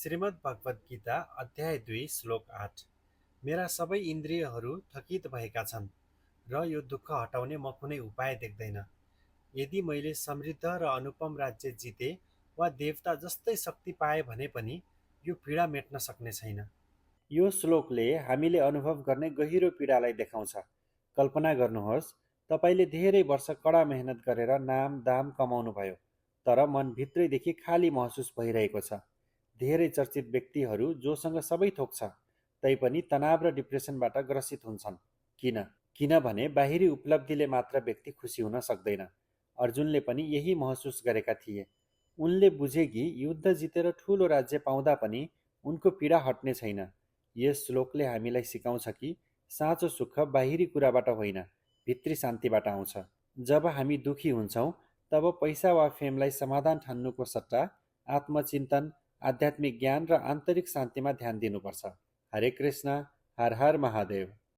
श्रीमद् भगवद् गीता अध्याय 2 श्लोक 8। मेरा सबै इन्द्रियहरू थकित भएका छन् र यो दुःख हटाउने म कुनै उपाय देख्दैन। यदि मैले समृद्ध र अनुपम राज्य जिते वा देवता जस्तै शक्ति पाए भने पनि यो पीडा मेट्न सक्ने छैन। यो श्लोकले हामीले अनुभव गर्ने गहिरो पीडालाई देखाउँछ। कल्पना गर्नुहोस्, तपाईँले धेरै वर्ष कडा मेहनत गरेर नाम दाम कमाउनुभयो, तर मन भित्रैदेखि खाली महसुस भइरहेको छ। धेरै चर्चित व्यक्तिहरू जोसँग सबै थोक छ, तैपनि तनाव र डिप्रेसनबाट ग्रसित हुन्छन्। किन? किनभने बाहिरी उपलब्धिले मात्र व्यक्ति खुसी हुन सक्दैन। अर्जुनले पनि यही महसुस गरेका थिए। उनले बुझे कि युद्ध जितेर ठूलो राज्य पाउँदा पनि उनको पीडा हट्ने छैन। यस श्लोकले हामीलाई सिकाउँछ कि साँचो सुख बाहिरी कुराबाट होइन, भित्री शान्तिबाट आउँछ। जब हामी दुखी हुन्छौँ, तब पैसा वा फेमलाई समाधान ठान्नुको सट्टा आत्मचिन्तन, आध्यात्मिक ज्ञान र आन्तरिक शान्तिमा ध्यान दिनुपर्छ। हरे कृष्ण, हर हर महादेव।